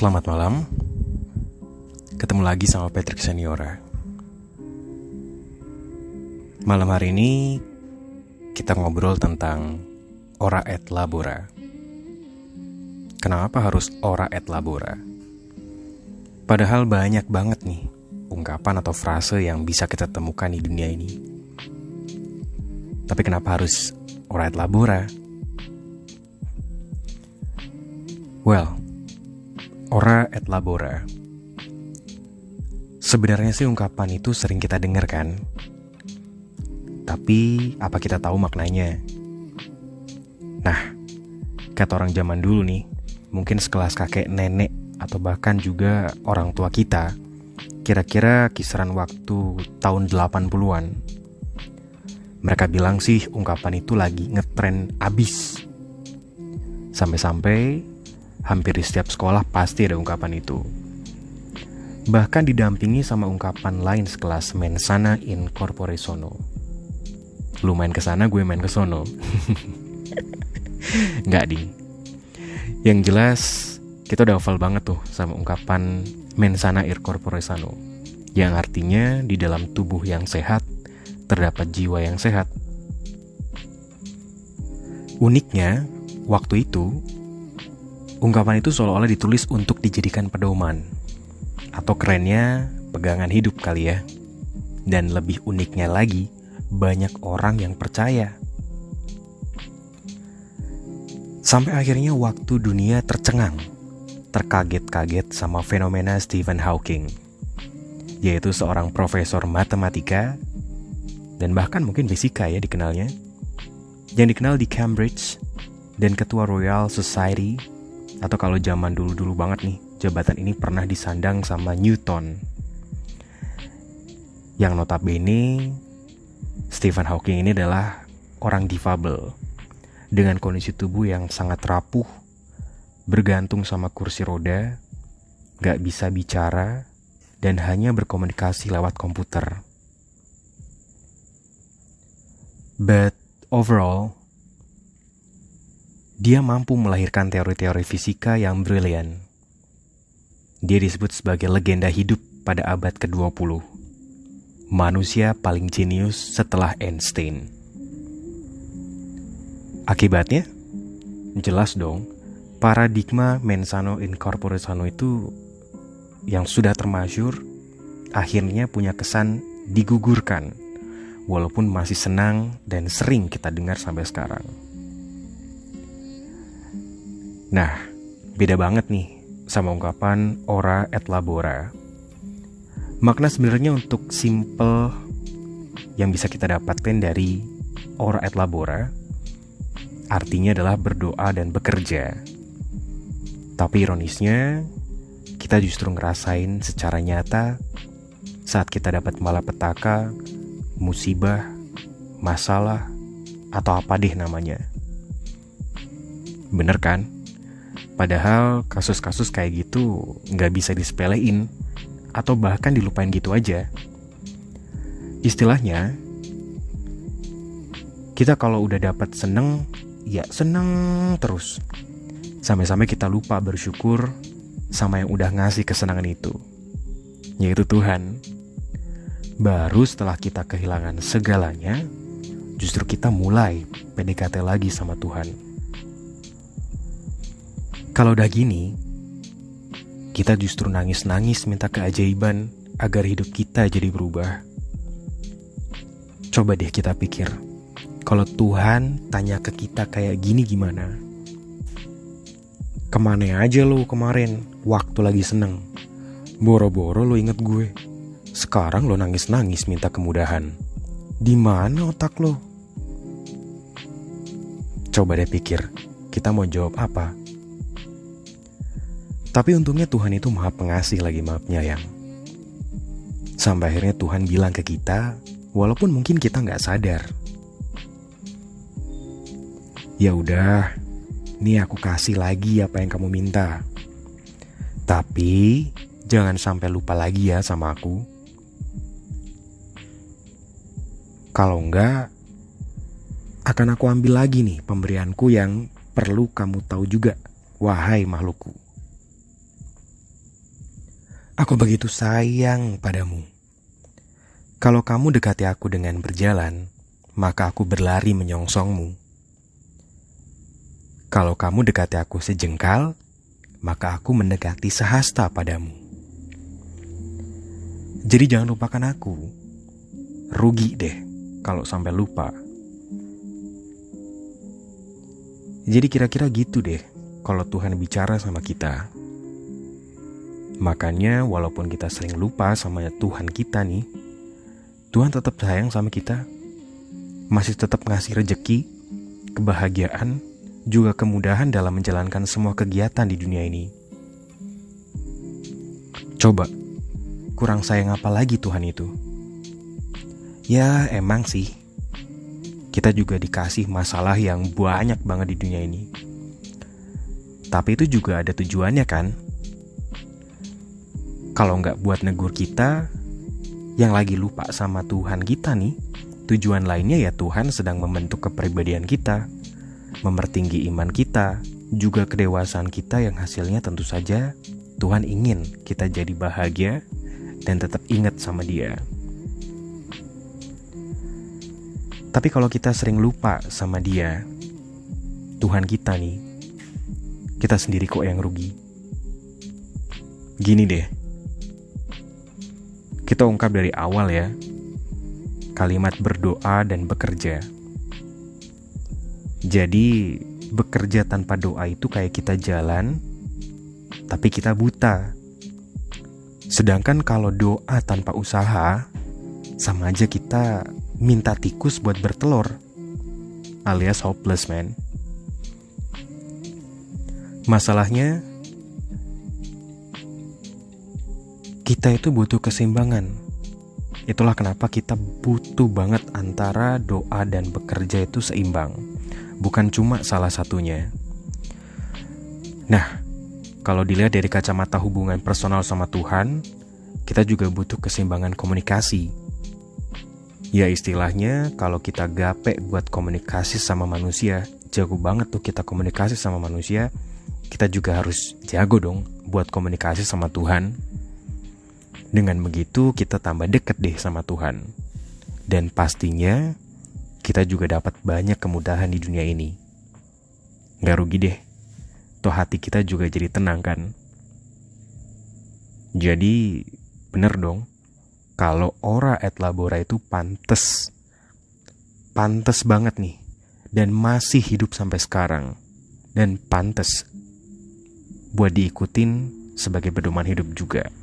Selamat malam. Ketemu lagi sama Patrick Seniora. Malam hari ini kita ngobrol tentang ora et labora. Kenapa harus ora et labora? Padahal banyak banget nih ungkapan atau frase yang bisa kita temukan di dunia ini. Tapi kenapa harus ora et labora? Well, ora et labora. Sebenarnya sih ungkapan itu sering kita dengar kan? Tapi apa kita tahu maknanya? Nah, kata orang zaman dulu nih, mungkin sekelas kakek nenek atau bahkan juga orang tua kita, kira-kira kisaran waktu tahun 80-an. Mereka bilang sih ungkapan itu lagi ngetren abis. Sampai-sampai hampir di setiap sekolah pasti ada ungkapan itu. Bahkan didampingi sama ungkapan lain sekelas mens sana in corpore sano. Lu main kesana, gue main kesono. Nggak ding. Yang jelas kita udah hafal banget tuh sama ungkapan mens sana in corpore sano, yang artinya di dalam tubuh yang sehat terdapat jiwa yang sehat. Uniknya, waktu itu ungkapan itu seolah-olah ditulis untuk dijadikan pedoman, atau kerennya pegangan hidup kali ya. Dan lebih uniknya lagi, banyak orang yang percaya. Sampai akhirnya waktu dunia tercengang, terkaget-kaget sama fenomena Stephen Hawking, yaitu seorang profesor matematika dan bahkan mungkin fisika ya dikenalnya, yang dikenal di Cambridge dan ketua Royal Society, atau kalau zaman dulu-dulu banget nih, jabatan ini pernah disandang sama Newton. Yang notabene Stephen Hawking ini adalah orang difabel dengan kondisi tubuh yang sangat rapuh, bergantung sama kursi roda, gak bisa bicara, dan hanya berkomunikasi lewat komputer. But overall, dia mampu melahirkan teori-teori fisika yang brilian. Dia disebut sebagai legenda hidup pada abad ke-20. Manusia paling jenius setelah Einstein. Akibatnya, jelas dong, paradigma mens sana in corpore sano itu yang sudah termasyhur akhirnya punya kesan digugurkan, walaupun masih senang dan sering kita dengar sampai sekarang. Nah, beda banget nih sama ungkapan ora et labora. Makna sebenarnya untuk simple yang bisa kita dapatkan dari ora et labora, artinya adalah berdoa dan bekerja. Tapi ironisnya, kita justru ngerasain secara nyata saat kita dapat malapetaka, musibah, masalah, atau apa deh namanya. Bener kan? Padahal kasus-kasus kayak gitu gak bisa disepelein atau bahkan dilupain gitu aja. Istilahnya, kita kalau udah dapat seneng, ya seneng terus. Sampai-sampai kita lupa bersyukur sama yang udah ngasih kesenangan itu, yaitu Tuhan. Baru setelah kita kehilangan segalanya, justru kita mulai PDKT lagi sama Tuhan. Kalau udah gini, kita justru nangis-nangis minta keajaiban agar hidup kita jadi berubah. Coba deh kita pikir, kalau Tuhan tanya ke kita kayak gini gimana? Kemana aja lo kemarin waktu lagi seneng? Boro-boro lo inget gue. Sekarang lo nangis-nangis minta kemudahan. Di mana otak lo? Coba deh pikir, kita mau jawab apa? Tapi untungnya Tuhan itu maha pengasih lagi maha penyayang. Sampai akhirnya Tuhan bilang ke kita, walaupun mungkin kita gak sadar. Ya udah, nih aku kasih lagi apa yang kamu minta. Tapi jangan sampai lupa lagi ya sama aku. Kalau enggak, akan aku ambil lagi nih pemberianku yang perlu kamu tahu juga, wahai makhlukku. Aku begitu sayang padamu. Kalau kamu dekati aku dengan berjalan, maka aku berlari menyongsongmu. Kalau kamu dekati aku sejengkal, maka aku mendekati sehasta padamu. Jadi jangan lupakan aku. Rugi deh kalau sampai lupa. Jadi kira-kira gitu deh kalau Tuhan bicara sama kita. Makanya walaupun kita sering lupa sama Tuhan kita nih, Tuhan tetap sayang sama kita. Masih tetap ngasih rejeki, kebahagiaan, juga kemudahan dalam menjalankan semua kegiatan di dunia ini. Coba, kurang sayang apa lagi Tuhan itu? Ya emang sih, kita juga dikasih masalah yang banyak banget di dunia ini. Tapi itu juga ada tujuannya kan? Kalau nggak buat negur kita, yang lagi lupa sama Tuhan kita nih, tujuan lainnya ya Tuhan sedang membentuk kepribadian kita, mempertinggi iman kita, juga kedewasaan kita yang hasilnya tentu saja Tuhan ingin kita jadi bahagia dan tetap ingat sama Dia. Tapi kalau kita sering lupa sama Dia, Tuhan kita nih, kita sendiri kok yang rugi. Gini deh, kita ungkap dari awal ya, kalimat berdoa dan bekerja. Jadi bekerja tanpa doa itu kayak kita jalan, tapi kita buta. Sedangkan kalau doa tanpa usaha, sama aja kita minta tikus buat bertelur, alias hopeless man. Masalahnya, kita itu butuh keseimbangan. Itulah kenapa kita butuh banget antara doa dan bekerja itu seimbang. Bukan cuma salah satunya. Nah, kalau dilihat dari kacamata hubungan personal sama Tuhan, kita juga butuh keseimbangan komunikasi. Ya istilahnya, kalau kita gape buat komunikasi sama manusia, jago banget tuh kita komunikasi sama manusia, kita juga harus jago dong buat komunikasi sama Tuhan. Dengan begitu kita tambah deket deh sama Tuhan. Dan pastinya kita juga dapat banyak kemudahan di dunia ini. Gak rugi deh, toh hati kita juga jadi tenang kan. Jadi bener dong, kalau ora et labora itu pantes banget nih, dan masih hidup sampai sekarang, dan pantes buat diikutin sebagai pedoman hidup juga.